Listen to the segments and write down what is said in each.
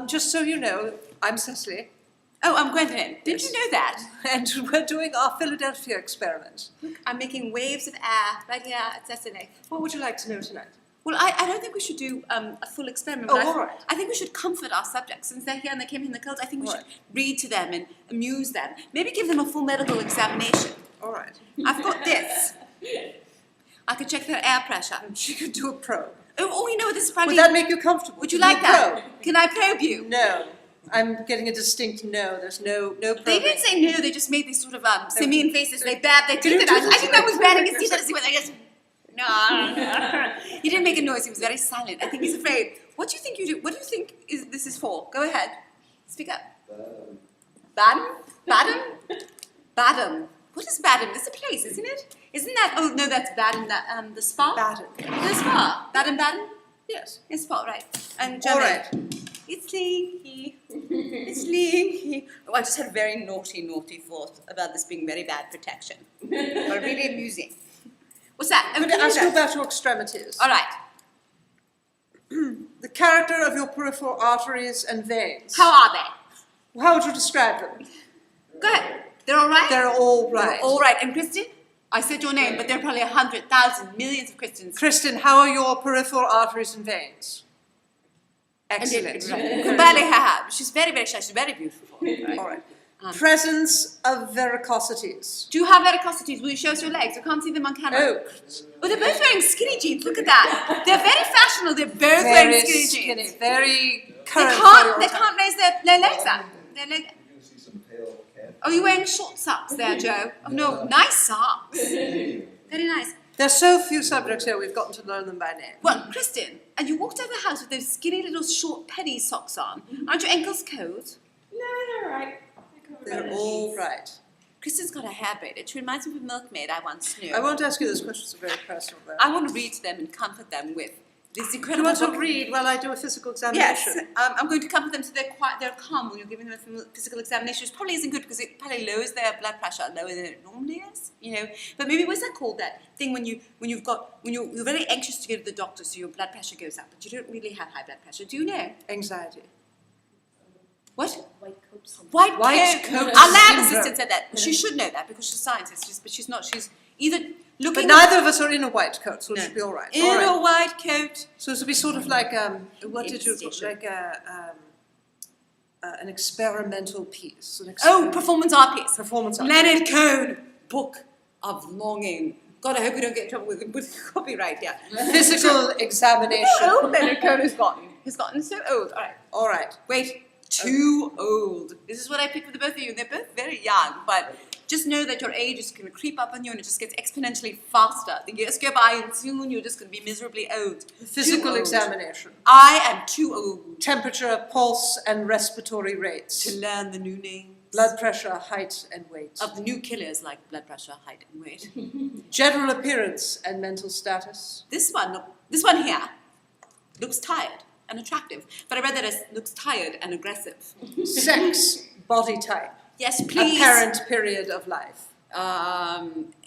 Just so you know, I'm Cecily. Oh, I'm Gwendolyn. Did Yes. you know that? And we're doing our Philadelphia experiment. Look, I'm making waves of air right here at Cecily. What would you like to know tonight? Well, I don't think we should do a full experiment. Oh, but all right. I think we should comfort our subjects. Since they're here and they came here in the cold, I think we should read to them and amuse them. Maybe give them a full medical examination. All right. I've got this. I could check their air pressure. She could do a probe. Oh, you know, this is probably... Would that make you comfortable? Would you To do like a that? probe? Can I probe you? No. I'm getting a distinct no. There's no probing. They didn't say no, they just made these sort of simian faces. They bared their teeth at us. I think that was baring his teeth at us. He went like this. No. He didn't make a noise. He was very silent. I think he's afraid. What do you think you do? What do you think this is for? Go ahead. Speak up. Badham? Badham? Badham. What is Badham? It's a place, isn't it? Isn't that? Oh no, that's Badham. That the spa. Badham. The spa. Badham. Badham. Yes. It's spa, right? And All German. right. It's leaky. It's leaky. Oh, I just had a very naughty thought about this being very bad protection. But really amusing. What's that? I'm going to ask you about your extremities. All right. The character of your peripheral arteries and veins. How are they? How would you describe them? Go ahead. They're all right? They're all right. They're all right. And Kristen? I said your name, but there are probably 100,000, millions of Christians. Kristen, how are your peripheral arteries and veins? Excellent. You could barely have. She's very, very shy. She's very beautiful. Right? All right. Presence of varicosities. Do you have varicosities? Will you show us your legs? I can't see them on camera. Oh. Oh, they're both wearing skinny jeans. Look at that. They're very fashionable. They're both wearing skinny jeans. Very current. They can't raise their legs up. Their leg. Oh, you're wearing short socks there, Joe. Oh, no, nice socks. Very nice. There's so few subjects here, we've gotten to learn them by name. Well, Kristen, and you walked out of the house with those skinny little short penny socks on. Aren't your ankles cold? No, they're all right. They're all right. Kristen's got her hair braided. She reminds me of a milkmaid I once knew. I won't ask you those questions, are very personal though. I want to read to them and comfort them with this You incredible want to book. read while I do a physical examination? Yes, I'm going to comfort them so they're quiet, they're calm when you're giving them a physical examination, which probably isn't good because it probably lowers their blood pressure lower than it normally is, you know. But maybe what's that called? That thing when you're very anxious to go to the doctor, so your blood pressure goes up, but you don't really have high blood pressure. Do you know? Anxiety. What? White coat syndrome. White coat. coat Our lab syndrome. assistant said that. She should know that because she's a scientist, but she's not. She's either looking. But neither of us are in a white coat, so it No. should be all right. in All right. a white coat. So this will be sort of like what did you Station. like an experimental piece. Oh, performance art piece. Performance art. Leonard Cohen, Book of Longing. God, I hope we don't get in trouble with copyright. Yeah. Physical examination. How old Leonard Cohen has gotten? He's gotten so old. All right. All right. Wait. Too old. This is what I picked for the both of you. They're both very young, but just know that your age is going to creep up on you and it just gets exponentially faster. The years go by and soon you're just going to be miserably old. Physical Too old. examination. I am too old Temperature, pulse, and respiratory rates. to learn the new names Blood pressure, height, and weight. of the new killers like blood pressure, height, and weight. General appearance and mental status. This one here looks tired and attractive, but I read that it looks tired and aggressive. Sex, body type. Yes, please. Apparent period of life.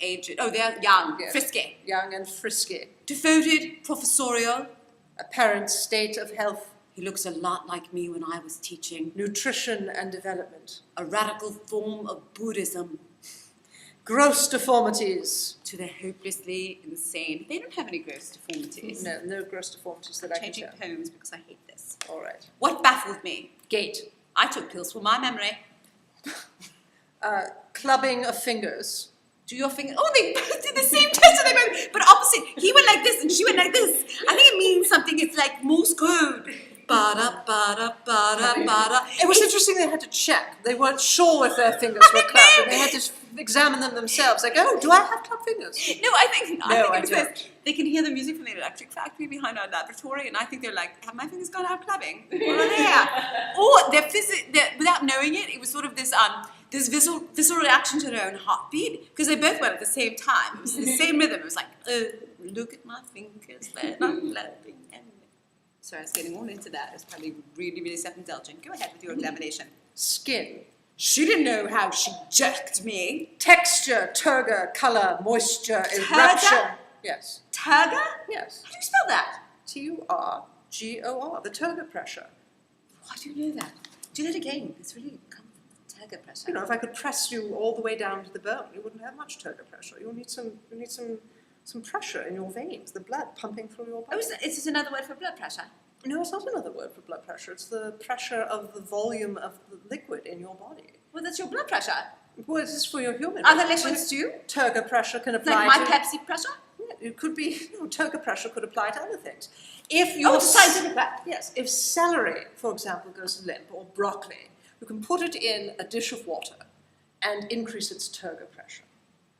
Age. Oh, they're young, Yes. frisky, Young and frisky. devoted, professorial. Apparent state of health. He looks a lot like me when I was teaching. Nutrition and development. A radical form of Buddhism Gross deformities. to the hopelessly insane. They don't have any gross deformities. No, no gross deformities that I can Changing tell. poems because I hate this. All right. What baffled me? Gait. I took pills for my memory. Clubbing of fingers. Do your finger? Oh, they both did the same test, and they both, but opposite. He went like this, and she went like this. I think it means something. It's like Morse code. Ba-da, ba-da, ba-da, ba-da. It was interesting they had to check. They weren't sure if their fingers were clapped, and they had to examine them themselves. Like, oh, do I have clapped fingers? No, I think I it was don't. this. They can hear the music from the electric factory behind our laboratory, and I think they're like, have my fingers gone out clubbing? What are they at? Or without knowing it, it was sort of this visceral reaction to their own heartbeat, because they both went at the same time. It was the same rhythm. It was like, oh, look at my fingers, they're not clapping. Sorry, I was getting all into that. It was probably really, really self-indulgent. Go ahead with your examination. Skin. She didn't know how she jerked me. Texture, turgor, color, moisture, eruption. Yes. Turgor? Yes. How do you spell that? Turgor, the turgor pressure. Why do you know that? Do that again. It's really turgor pressure. You know, if I could press you all the way down to the bone, you wouldn't have much turgor pressure. You'll need some pressure in your veins, the blood pumping through your body. Oh, is this another word for blood pressure? No, it's not another word for blood pressure. It's the pressure of the volume of the liquid in your body. Well, that's your blood pressure. Well, this is for your human. Other liquids too? Turgor pressure can apply Like my to... Pepsi pressure? Yeah, it could be, turgor pressure could apply to other things. If your it's a scientific fact. Yes, if celery, for example, goes limp, or broccoli, you can put it in a dish of water and increase its turgor pressure.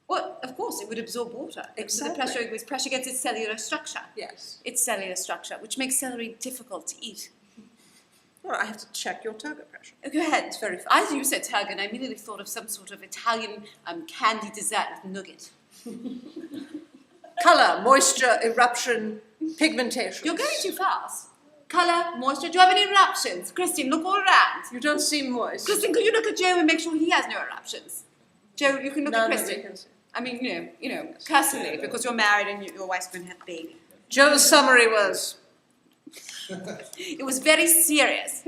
Well, of course, it would absorb water. Exactly. So the pressure gets its cellular structure. Yes. Its cellular structure, which makes celery difficult to eat. Well, I have to check your turgor pressure. Oh, go ahead. It's very fast. As you said turgor, and I immediately thought of some sort of Italian candy dessert with nougat. Colour, moisture, eruption, pigmentation. You're going too fast. Colour, moisture. Do you have any eruptions? Christine, look all around. You don't seem moist. Christine, could you look at Joe and make sure he has no eruptions? Joe, you can look at Christine. Can see. I mean, personally, because you're married and your wife's going to have a baby. Joe's summary was, It was very serious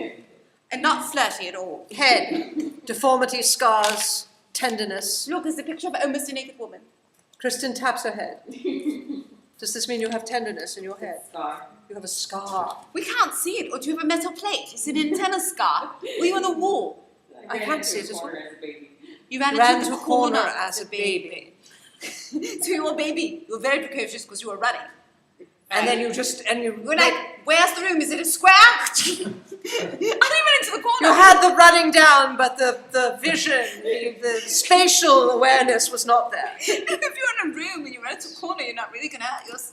and not flirty at all. head, deformity, scars, tenderness. Look, there's a picture of almost a naked woman. Kristen taps her head. Does this mean you have tenderness in your head? Scar. You have a scar. We can't see it. Or do you have a metal plate? Is it an antenna scar? Were you on the wall? I can't see it as well. As a baby. You ran Ran into to the a corner corner as a baby. So you were a baby. You were very precocious because you were running. And then you You're like, where's the room? Is it a square? I didn't run into the corner. you had the running down, but the vision, the spatial awareness was not there. If you're in a room and you run into a corner, you're not really going to...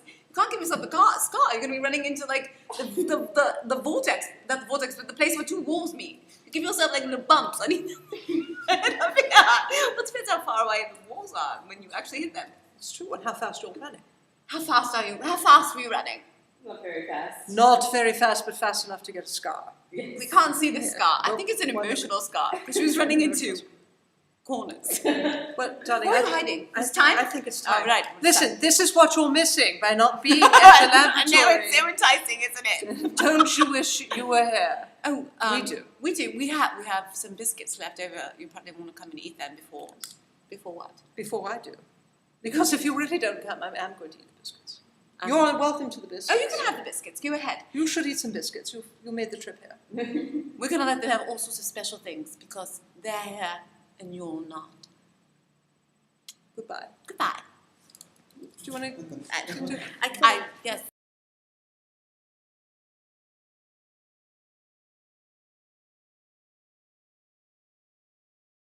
You can't give yourself a scar. You're going to be running into, like, the vortex. Not the vortex, but the place where two walls meet. You give yourself, like, little bumps. I mean, what depends how far away the walls are when you actually hit them. It's true, and how fast you're running. How fast are you? How fast were you running? Not very fast. Not very fast, but fast enough to get a scar. Yes. We can't see the Yeah. scar. I Well, think it's an wonderful. emotional scar because she was running into corners. Well, darling, Why are you hiding? I It's time? I think it's time. Oh, right. Listen, this is what you're missing by not being at the And now laboratory. it's so enticing, isn't it? Don't you wish you were here? Oh, We do. We do. We have some biscuits left over. You probably want to come and eat them before what? Before I do. Because if you really don't come, I'm going to eat the biscuits. You're welcome to the biscuits. Oh, you can have the biscuits. Go ahead. You should eat some biscuits. You made the trip here. We're going to let them have all sorts of special things because they're here and you're not. Goodbye. Goodbye. Do you want to... Yes.